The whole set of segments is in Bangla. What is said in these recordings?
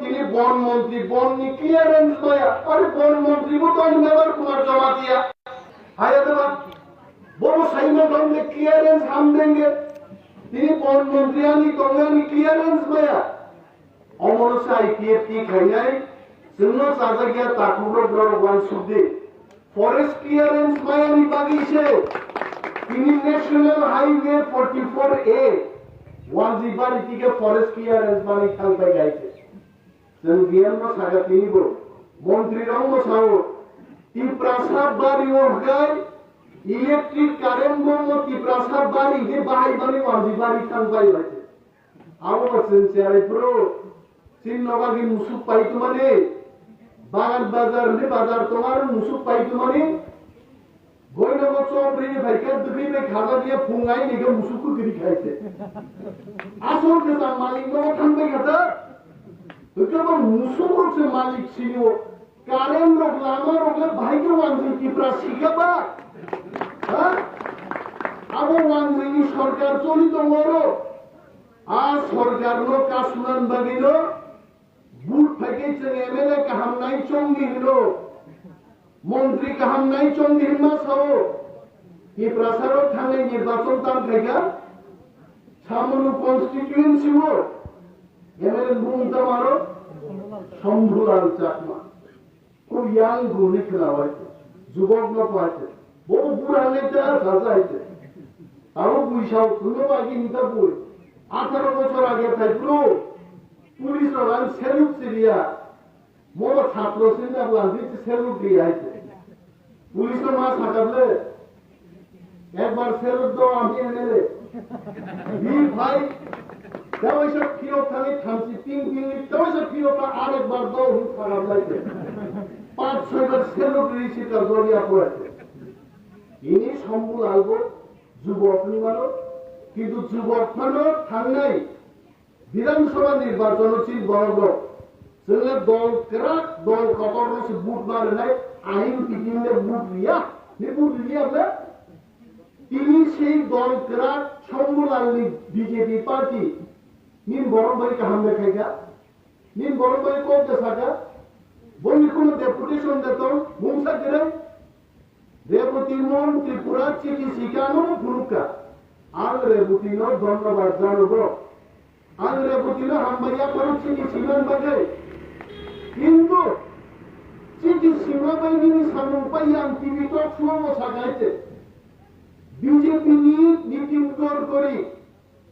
তিনি বন মন্ত্রী, বন নি ক্লিয়ারেন্স নয়া আরে বন মন্ত্রী মতন মেবার কুমার জমা দিয়া আয়া দেবা বড় সাইমা দমলে ক্লিয়ারেন্স হাম দেंगे তিনি বন মন্ত্রী আনি কংগানি ক্লিয়ারেন্স নয়া অমর সাইটিএফ কি খাইনাই जोंनो साजागिया ताकुरो ब्लड वान सुदे फरेस्ट क्लियरेंस मायानि बागिसे তিনি ন্যাশনাল হাইওয়ে 44A ওয়াজিবারি থেকে ফরেস্ট ক্লিয়ারেন্স বানি খালবাই গাইছে जों गियान सागा तिनिबो মন্ত্রী রঙ্গ সাও তি প্রাসাদ বাড়ি ওরগাই ইলেকট্রিক কারেন্ট বন্ধ তি প্রাসাদ বাড়ি যে বাহাই বাড়ি ওয়াজিবারি খালবাই গাইছে আও বলছেন চেয়ারে প্রো চিন্নবাগি মুসুক পাইতো মানে বাগান বাজার নে বাজার তোমার মুসুক পাইতো মানে গয়নগর চৌধুরী ভাইকে দুবিনে খাজা দিয়ে ফুঙ্গাই নিগে মুসুকু গিরি খাইছে আসল কথা মালিক নবা থাকবে কথা তো মুসুক হচ্ছে মালিক ছিল কারেন্ট রোগ লামা রোগে ভাইকে ওয়ানজি কি প্রা শিখাবা হ্যাঁ আবো ওয়ানজি সরকার চলিত মরো আর সরকার নো কাশুনান বাগিলো বুট থেকে এমএলএ কাহাম নাই চঙ্গি হলো মন্ত্রী কাহাম নাই চঙ্গি হিমা সব এই প্রসারক থানে নির্বাচন তার থেকে সামনু কনস্টিটিউয়েন্সি ও এমএলএ বুমতা মারো সম্ভুলাল চাকমা খুব ইয়াং গুণী খেলা হয়েছে যুবক না পাইছে বহু পুরানে তার সাজা হয়েছে আরো পয়সাও শুনে বাকি নিতে বই 18 বছর আগে থাকলো পুলিশ রান সেলুট সিরিয়া মোর ছাত্র সিনা লাঞ্জি সেলুট দিয়ে আইছে পুলিশ মা সাকাবলে একবার সেলুট দাও আমি এনেলে বীর ভাই দাও এসব কিও খালি থামছি 3 মিনিট দাও এসব কিও আরেকবার দাও হুট খারাপ লাগছে 5-6 বার সেলুট দিয়েছি তার জড়িয়া পড়েছে ইনি সম্পূর্ণ আলবো যুবক নিমানো কিন্তু যুবক মানো থান নাই বিধানসভা নির্বাচন চিন বড় जोंने दल केराक दल कतरनो से बुट मारे নাই আইন পিটিনে বুট লিয়া নে বুট লিয়া বলে তিনি সেই দল কেরাক সম্মুলালি বিজেপি পার্টি নিন বড় ভাই কাহাম দেখাইগা নিন বড় ভাই কোন দেখাগা বলি কোন ডেপুটেশন দেতো মুমসা করে রেবতী মন ত্রিপুরা চিঠি শিকানো ফুরুকা আর রেবতীনো ধন্যবাদ জানাবো আর রেবতীনো হামবাইয়া করো চিঠি শিকান বাগে কিন্তু চিঠি সীমা বাহিনী সামনে পাইয়াম টিভি টক শুনো সাজাইছে বিজেপি নিয়ে মিটিং করি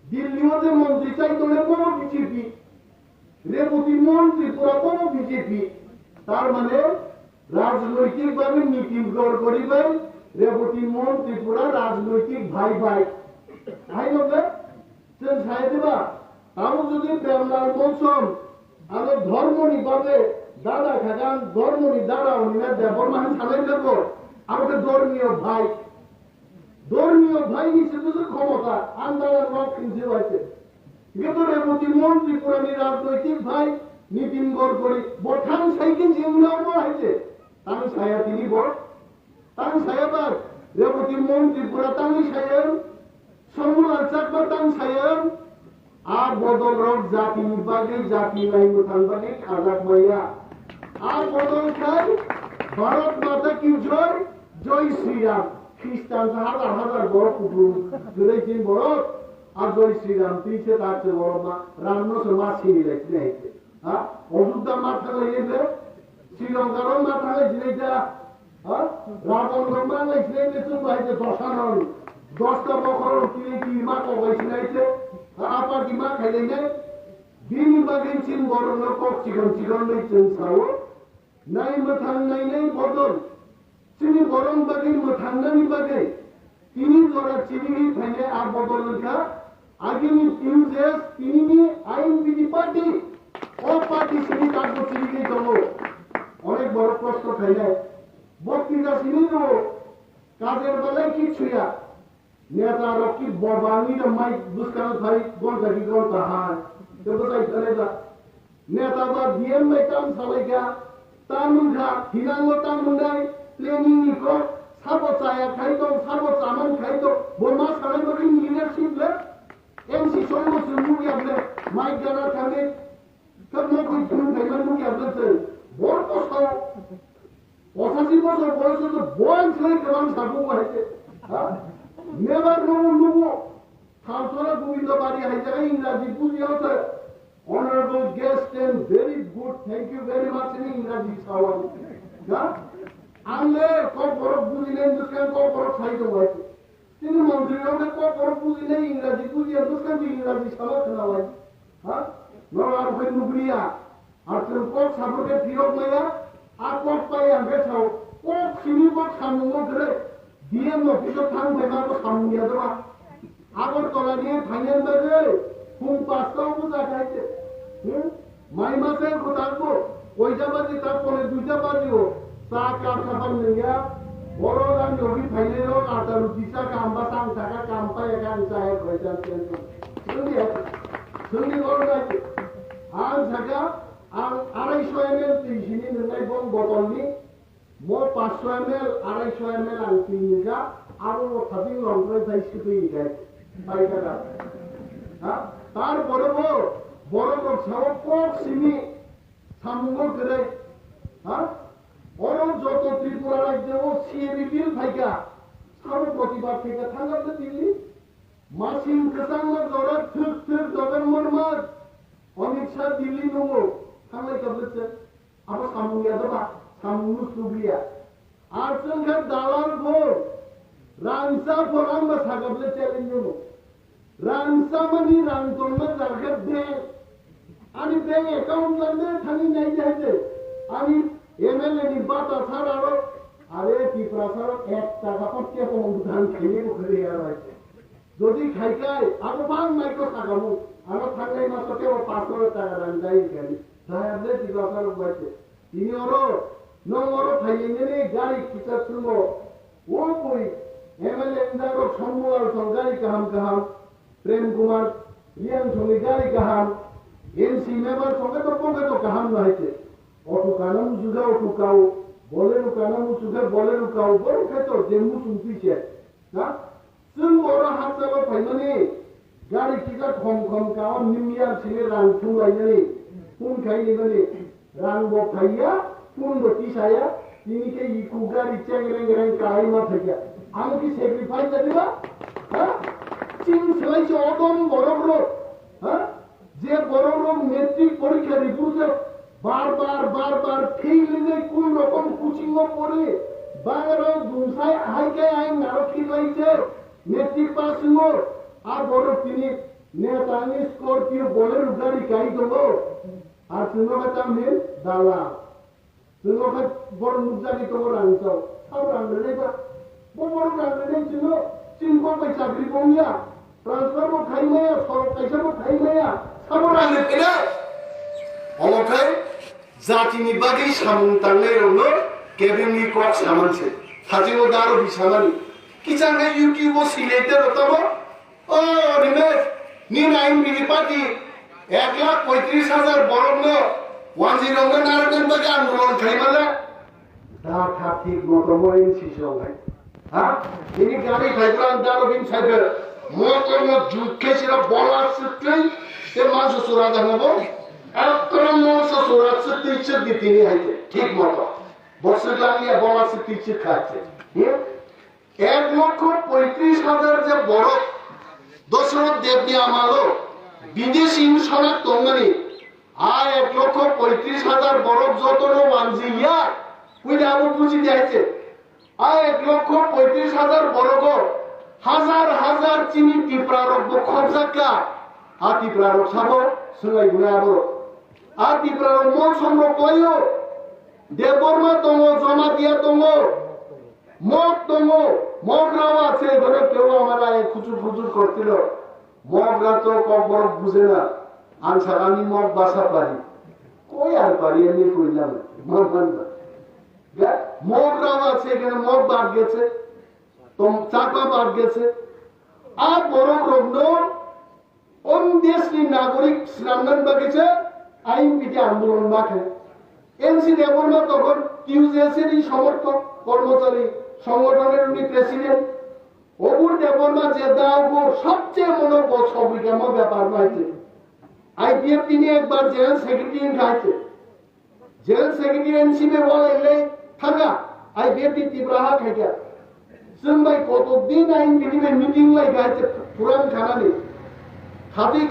দিল্লিও যে মন্ত্রী চাই তোলে কোনো বিজেপি রেবতী মন্ত্রী পুরা কোনো বিজেপি তার মানে রাজনৈতিক ভাবে মিটিং করিবেন রেবতী মন্ত্রী পুরা রাজনৈতিক ভাই ভাই ভাই লোকে সেন ছাই দেবা আমি যদি প্রেমলাল মৌসুম আমি ধর্মনি ভাবে দাদা খাজান ধর্মনি দাদা উনি দেবর মান সামনে দেব আমাকে ধর্মীয় ভাই হিসেবে যে ক্ষমতা আন্দোলন রক্ষণ হয়েছে কিন্তু রেবতী মন্ত্রী পুরানি রাজনৈতিক ভাই নীতিন গড়করি বঠান সাইকেল যেগুলো হয়েছে তামি ছায়া তিনি বড় তামি ছায়াবার রেবতী মন্ত্রী পুরা তামি ছায়ান সমুলার চাকমা তামি ছায়ান আর বদল রোগ জাতি বিভাগে জাতি নাই থানবাগে খাজাক মাইয়া আর বদল খাই ভারত মাতা কি জয় শ্রীরাম খ্রিস্টান হাজার হাজার বড় কুকুর জুড়ে চিন বড় আর জয় শ্রীরাম তিনশে তার চেয়ে বড় মা রামনসে মা ছিঁড়ি লাগছে হ্যাঁ অযোধ্যা মা থাকলে এলে শ্রীলঙ্কারও মা থাকলে জিনিসটা হ্যাঁ রাবণ গম্বা লাগছে চুপ হয়েছে 10টা বছর কি মা কবাইছে apa di mak kayaknya bini bagian cin borong lekok cikon lay cin sawo nai matang bodol cini borong bagian matang nai bagai ini zora cini kayaknya ar bodol leka agini tinjes ini ain bini party oh party cini karbo cini ke jolo অনেক বড় প্রশ্ন খাইলে বক্তৃতা চিনি তো কাজের বেলায় কিচ্ছু না नेता रॉकी बबानी द माइक दुष्कर भाई बोल गई कौन कहा तो बताइए चलेगा नेता बा डीएम में काम साले क्या तामुंगा हिनांगो तामुंगाई प्लेनिंग को साबो चाया खाई तो साबो सामान खाई तो बोमा साले बड़ी लीडरशिप ले एमसी सोलो से मुझे अपने माइक जाना करने कब मैं कोई বছর বয়স তো বয়স হয়ে কেমন সাবু হয়েছে নেবার নেবো সালসরা গোবিন্দ বাড়ি হাই জায়গায় ইংরাজি বুঝি হতে honorable guest and very good thank you very much in ইংরাজি সাওয়াল আনলে কত বড় বুঝিলেন দুষ্কান কত বড় সাহিত্য হয়েছে তিনি মন্ত্রীরাও কত বড় বুঝিলেন ইংরাজি বুঝিয়ে দুষ্কান ইংরাজি সাওয়াল না হয় হ্যাঁ নরার হয়ে নুবলিয়া আর তুমি কত সাবকে ফিরত মাইয়া আর কত পাই আগে ছাও কত সিমি কত সামনে ধরে ডিএম অফিসে থাম দেখা তো সামনে দেওয়া আগর তলা নিয়ে ফাইনাল বাজে ঘুম পাঁচটাও বোঝা খাইছে মাই মাসে থাকবো ওইটা বাজি তারপরে দুইটা বাজিও চা কাপ খাবার নিয়ে বড় গান যোগী ফাইলে হোক আটা রুটি চা কাম বা চাং থাকা কাম পাই একান চায় হয়েছে শুনি বড় গাইছে আন থাকা আর 250 ml তিনশিনি নির্ণয় বং বটলনি মো 500 ml 250 ml আনছি নিগা আরো থাকি লঙ্কায় চাইছি তুই গাইছে পাইকারা হ্যাঁ তারপরে বড় লোক সব কক সিমি সামুঙ্গ করে হ্যাঁ অরব যত ত্রিপুরা রাজ্যে ও সিএবিপির থাইকা সব প্রতিবাদ থেকে থাঙ্গাতে দিল্লি মাসিম কেসাঙ্গর দৌড়া থুক থুক জগন্মোহন মার অমিত শাহ দিল্লি নঙ্গো থাঙ্গাই কাবলেছে আবার সামুঙ্গিয়া দেবা সামুঙ্গু সুগলিয়া আর সঙ্গে দালাল ভোর রানসা ফোরাম বা থাকাবলে চ্যালেঞ্জ রানসামানি রানতন্না জায়গার ব্যাংক আমি ব্যাংক অ্যাকাউন্ট লাগবে থাকি নাই যাইতে আমি এমএলএ নি বাতা ছাড়ারো আরে পিপরা ছাড়ো 1 টাকা পড়তে অনুদান খেলে করে আর আছে যদি খাইকাই আরো বাং মাইকো টাকামু আরো থাকলে মাত্র কেউ 500 টাকা দাম যাই গেলি সাহেবলে দিবাসার বাইতে তিনি ওরো নমরো খাইলে গাড়ি কিটা শুনো ও কই এমএলএ ইন্দারো সম্মুয়াল সঙ্গারি কাহাম প্রেম কুমার রিয়ান সঙ্গে গাড়ি কাহাম এনসি মেম্বার সঙ্গে তো কাহাম হয়েছে অটো কানাম সুধা অটো কাউ বলে কানাম সুধা বলে কাউ বড় ক্ষেত্র জেমু শুনতিছে না जों बर' हारसाल' फायनानै गारि किटा खम काव निमिया सिने रां फुंलायनानै फुंखायनानै रां बो फाइया फुं बो तिसाया तिनिके इकु गारि चेंग्रें काय मा थाया आं कि सेक्रिफाइस जादिबा हा चिं सलाइसे अदम बर'ग्रो हा जे बर'ग्रो मेट्रिक परीक्षा रिपुजे बार फेल ने कोन रकम कोचिंग पड़े बांगरो दुसाय हाइके आइ नारकी लाइছে মেট্রিক পাস হলো আর বড় তিনি নেতানি স্করপিও বলের গাড়ি গাই দেবো আর তুমি কথা মেল দালা তুমি কথা বড় মুজাকি তো রাংসাও সব রাংলে নেবা বড় রাংলে নেই ছিল চিনকো কই চাকরি বঙ্গিয়া ট্রান্সফার মো খাই মায়া সব পয়সা মো খাই মায়া সব রাংলে কেনা অমথাই জাতিনি বাগি সামুন তাংলে রনো কেবিনি কক সামানছে সাজিও দারো বিছানানি কিচাঙ্গে ইউটিউব সিলেটে রতবো ও রিমেশ নি নাইন মিলি পার্টি 1,35,000 বরণ 10 নারকেল বাগে আন্দোলন খাইমালে তা ঠিক মতো মইন সিসঙ্গাই হ্যাঁ তিনি গাড়ি খাইলাম দারো বিন সাইবে মোতম জুকেছিল বলা সত্যি তে মাছ সুরা জানাবো একদম মাছ সুরা সত্যি ইচ্ছে দিতিনি হাইতে ঠিক মতো বসে লাগিয়ে বলা সত্যি ইচ্ছে খাচ্ছে 1,35,000 যে বড় দশরথ দেবনী আমালো বিদেশি ইনশনা তঙ্গনি আর 1,35,000 বড় যতন ওয়ানজিয়া ওই আবু বুঝি যাইছে আর 1,35,000 বড় গো হাজার চিনি টিপ্রারক খবজাকা আর টিপ্রারক সাবো সঙ্গাই গুনাবো আর টিপ্রারক মন সম্র কইও দেববর্মা তঙ্গ জমা দিয়া তঙ্গ মগ তঙ্গ মগরাও আছে ধরে কেউ আমরা খুচুর করছিল মগরা তো কবর বুঝে না আনসার আমি মগ বাসা পারি কই আর পারি আমি কইলাম মগরাও আছে এখানে মগ বাদ গেছে চাপা বাদ গেছে আর বড় রগ্ন অন দেশনি নাগরিক শ্রামদান বাগেছে আইন পিঠে আন্দোলন মাঠে এনসি দেবর্মা তখন টিউজেসের সমর্থক কর্মচারী সংগঠনের উনি প্রেসিডেন্ট অবুর দেবর্মা যে দাও সবচেয়ে মনোবল সবিকাম ব্যাপার হয়েছে আইপিএফ তিনি একবার জেনারেল সেক্রেটারি খাইছে জেনারেল সেক্রেটারি এনসিপি বলে থাকা IPF tibraha khaja जोंबाय कतदिन आइन बिनिबे मिटिं लाई गाइते पुरान खानानि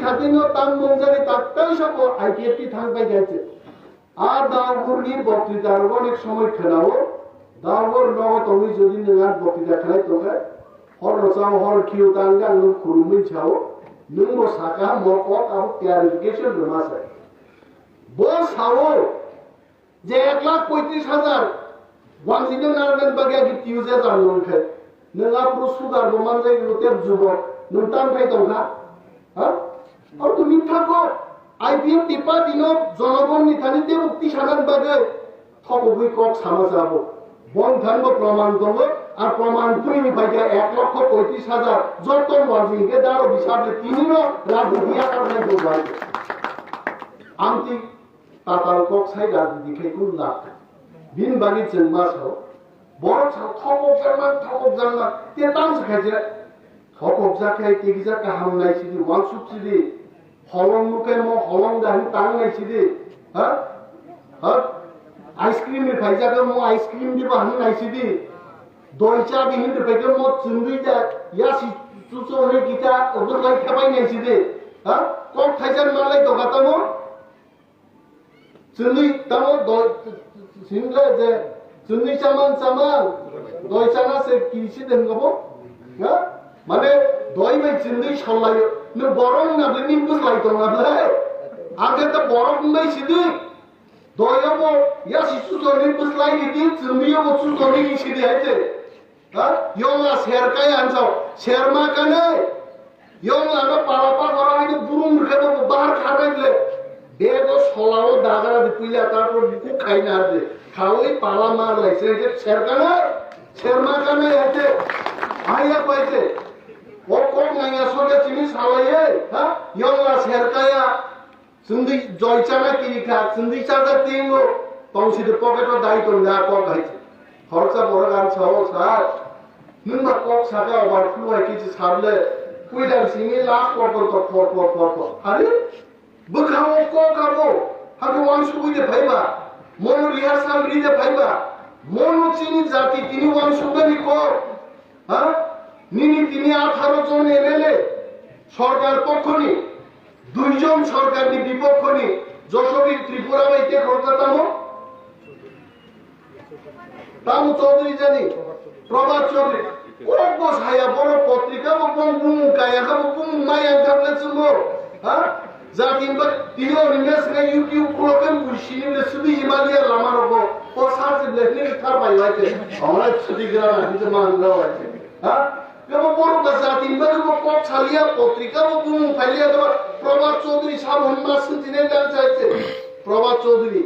खाते न तां मंजारि ताक्ताय सको IPF टी थांबाय गाइते आ दावगुरनि बक्तृता अनेक समय खोनाओ दावगुर नव तंगि जदि नोंहा बक्तृता खालाय तंगा हर रसाव हर किउ तांगा नों खुरुमै छाओ नों मो साका मक आरो क्लियरिफिकेशन रमासे बो साओ जे 1,35,000 वांजिनो नारगन बागे गिटिउजे जानलंखे नोंहा प्रो सुगार गमान जाय गोतेब जुबक नों ताम खाय दंखा हा और तुम मिथाको IPF टिपा दिनो जनगण निथानि ते उक्ति सानान बागे थकबुइ कक सामा जाबो बन थानबो प्रमाण दङ আর প্রমাণ তুই ভাইয়া 1,35,000 যতন ওয়াজিকে দাঁড়ো বিশালে তিনিনো রাজনীতি আকার নাই ভাই আমতি তাতাল কক সাই রাজনীতি খাইকুন না বিন বাগি জন্মাসও বড় ঠকক জানমা তে তাংস খাইছে ঠকক জাখাই তেগিজা কাহাম নাইছিদি ওয়ানসুপছিদি হলং মুকে ম হলং দাহি তাং নাইছিদি হ্যাঁ হ্যাঁ আইসক্রিম নি ভাইজাকে ম আইসক্রিম দি বাহানি নাইছিদি দইচা বিহিন পেকে মো চুন্দি দা ইয়াসি চুচনে গিতা ওদর লাই খাবাই নাইছিদি হ্যাঁ কোন খাইজান মালাই দগাতা মো চুন্দি তামো দই সিনলে যে চুন্দি চামান দইচানা সে কিছি দেন গবো হ্যাঁ মানে দই বাই চুন্দি সলাই নো বরং না নিম বুঝলাই তো না আগে তো বরং নাই সিদি দইও ইয়াসি চুচনে বুঝলাই দি চুন্দিও চুচনে গিছি দি আইতে Yong la ser kaya ansau ser makane yong la no palapa kora itu burung berkata bahar khabai le bego solao dagara dipilya tarpor buku khaina ade khawai pala mar laise je ser makane ate aya paise o kok nanya soge chini salaye ha yong la ser kaya sundi joichana kirikha sundi chaga tingo tongsi de pocket o dai ton ga ko gaise খরচা বড় গান ছাও স্যার নংবা কক সাকা ওভার ফ্লো হয় কিছু ছাড়লে কুইদান সিঙ্গে লাস্ট পর আরে বখাও কক খাবো হাকে ওয়ান সুবিদে ভাইবা মনো রিহার্সাল রিদে ভাইবা মনো চিনি জাতি তিনি ওয়ান সুবিদে কর হ্যাঁ নিনি তিনি 18 জন এমএলএ সরকার পক্ষনি দুইজন সরকারি বিপক্ষনি যশোবীর ত্রিপুরা বাইতে খরচা তামো তামু চৌধুরী জানি প্রভাত চৌধুরী কোক বস হায়া বড় পত্রিকা বং বুং কায়া খাবো বুং মায়া থাকলে চুমো হ্যাঁ যা কিংবা তিনো রিমেস না ইউটিউব প্রোগ্রাম বুঝিনি লে সুবি হিমালয় লামার হবো ও সার্চ লেখনি থার পাই হইছে আমরা ছুটি গরা হিতে মানরা হইছে হ্যাঁ কেবল বড় বাজা তিনবার কোক ছালিয়া পত্রিকা বুং ফাইলিয়া দেবা প্রভাত চৌধুরী সাব হন্মা সুতিনে গান চাইছে প্রভাত চৌধুরী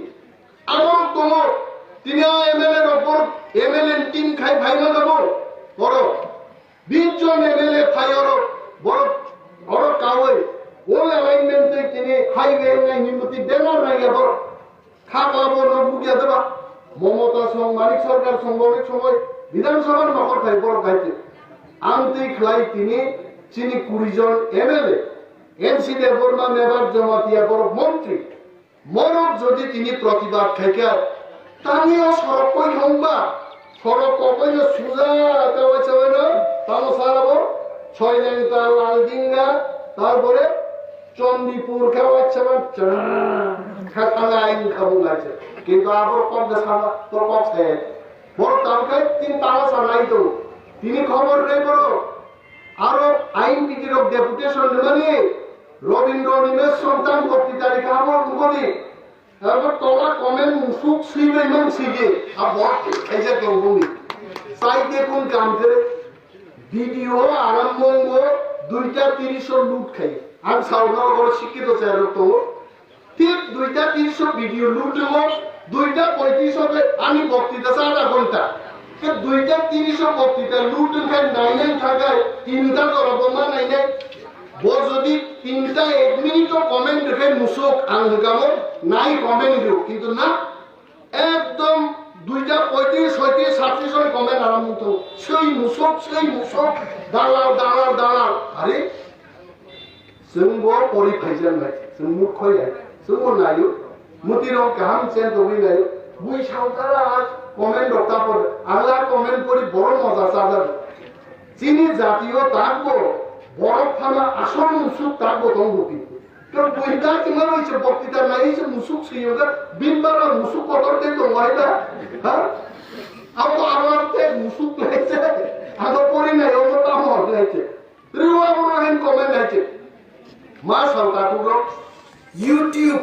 আমার তোমার তিনি এমএলএ এর উপর এমএলএ টিম খাই ভাইবা যাব বড় 20 জন এমএলএ ফাইর বড় কাওই ওল অ্যালাইনমেন্ট তিনি হাইওয়ে নাই নিমতি দেনার নাই বড় খাবাবো নবুকিয়া দেবা মমতা সং মানিক সরকার সংগঠনের সময় বিধানসভার নকর খাই বড় খাইতে আমতি খাই তিনি চিনি 20 জন এমএলএ এনসিডি বর্মা মেবার জমাতিয়া বড় মন্ত্রী মরক যদি তিনি প্রতিবাদ খাইকা তামিও সড়ক কই খাওবা সড়ক কই না সুজা তাওয়াছে না তামো সারাবো ছয় লেংটা লালডিঙ্গা তারপরে চন্ডিপুর খাওয়াচ্ছে না খাতালা আইন খাবো গাছে কিন্তু আবার কম দেখাবা তোর কছে বড় তালকাই তিন তালা সানাই তো তিনি খবর নেই বড় আরো আইন বিধির ডেপুটেশন মানে রবীন্দ্র নিমেষ সন্তান বক্তৃতারি খাবার মুখনি তারপর তোলা কমেন্ট মুসুক সিবে মান সিগে আর বড় এই যে কবুনি সাইতে কোন কাম করে ভিডিও আরম্ভ 2:30 লুট খাই আর সাউনাগর শিক্ষিত স্যার তো ঠিক 2:30 ভিডিও লুট হলো 2:35 হবে আমি বক্তৃতা 4 ঘন্টা 2:30 বক্তৃতা লুট খাই নাইন থাকায় 3টা জরবমা নাইন বড় যদি 3টা 1 মিনিটও কমেন্ট দেখে মুসুক আনগাম নাই কমেন্ট দিও কিন্তু না একদম 2:35 36 জন কমেন্ট আরম্ভ তো সেই মুসুক দালাল আরে जोंबो परि फाइजन नाय जों मुखय जोंबो नायो मुतिरो गाहाम चेन दबि नायो বুই সাঁওতারা আজ কমেন্ট রক্ষা করে আল্লাহ কমেন্ট করি বড় মজা চাঁদার চিনি জাতীয় থাকবো বরফ ফানা আসল মুসুক থাকবো তঙ্গ কিন্তু কারণ বইটা কিমান হয়েছে বক্তৃতা নাই হয়েছে মুসুক সিওটা বিনবার মুসুক কতরতে তো ময়দা হ্যাঁ আমার মুসুক লাগছে আগো পরি নাই অন্যটা মত লাগছে রিওয়া বড় হেন কমেন্ট আছে মা সরকার পুরো ইউটিউব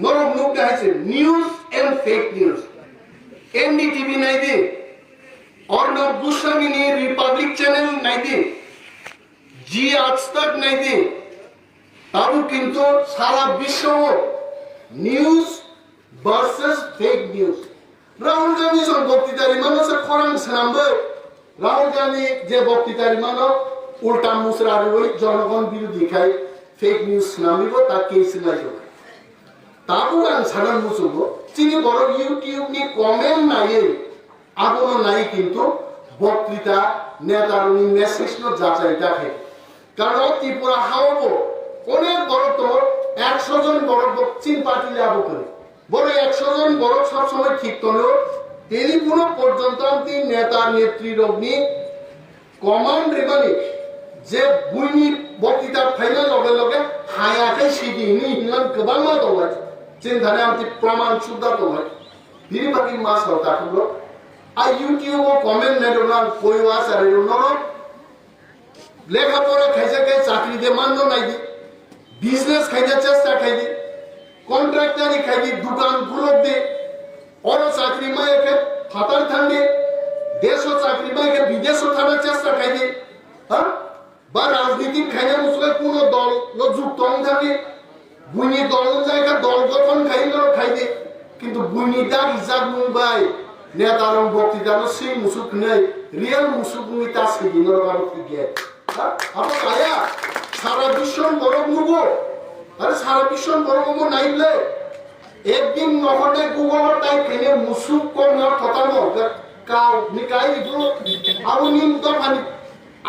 নরম মুখ দেখাচ্ছে news and fake news NDTV নাই দে অর্ণব গোস্বামী রিপাবলিক চ্যানেল নাই দে জি আজ তক নাই দে তাও কিন্তু সারা বিশ্ব news versus fake news Rahul Gandhi সব বক্তৃতারি মানুষ খরাং সানাম্বে রাহুল গান্ধী যে বক্তৃতারি মানুষ উল্টা মুসরার ওই জনগণ বিরোধী খাই ফেক নিউজ নামিব তা কেস নাই তারপর আন সাধারণ মুসুব চিনি বড় ইউটিউব নি কমেন্ট নাই আগুন নাই কিন্তু বক্তৃতা নেতার মেসেজ ন যাচাইটা খাই কারণ ত্রিপুরা হাওয়াবো অনেক বড় তো 100 জন বড় চিন পার্টি লাভ করে বড় 100 জন বড় সব সময় ঠিক করলেও টেলিফোন পর্যন্ত আমি নেতা নেত্রীর অগ্নি কমান্ড রেমানি যে বুইনি বক্তৃতার ফাইনাল লগে লগে হায়াকে সিদিনি হিমান গোবাং মা দলাই চিন্তানে আমি প্রমাণ সুদ্ধা দলাই বিরিবাকি মা সরকার হলো আর ইউটিউব কমেন্ট নেডোনা কইওয়া সারে নরম লেখাপড়া খাইছে কে চাকরি দে মান্য নাই দি বিজনেস খাইতে চেষ্টা খাই দি কন্ট্রাক্টারি খাই দি দোকান খুলক দে অর চাকরি মায়েকে ফাতার থান্ডে দেশ চাকরি মায়েকে বিদেশ থানার চেষ্টা খাই দি হ্যাঁ বা রাজনীতি খাইলে মুসলে কোন দল যুক্ত থাকে বুনি দল জায়গা দল গঠন খাই দে কিন্তু বুনিটা রিজার্ভ মুম্বাই নেতার বক্তৃতার সেই মুসুক নেই রিয়েল মুসুক নি তা সেদিন গিয়ে আপনি আয়া সারা বিশ্ব বরফ নেব আরে সারা বিশ্ব বরফ নেব নাইলে একদিন নহলে গুগল তাই কেনে মুসুক কম না কথা কাউ নিকাই দিল আবু নিম তো পানি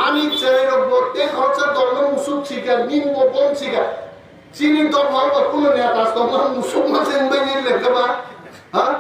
আমি চেয়ে বলতে খরচা দল মুসুক শিখা নিম বল শিখা চিনি তো ভালো কোনো নেতা তোমার মুসুক মাঝে লেখা হ্যাঁ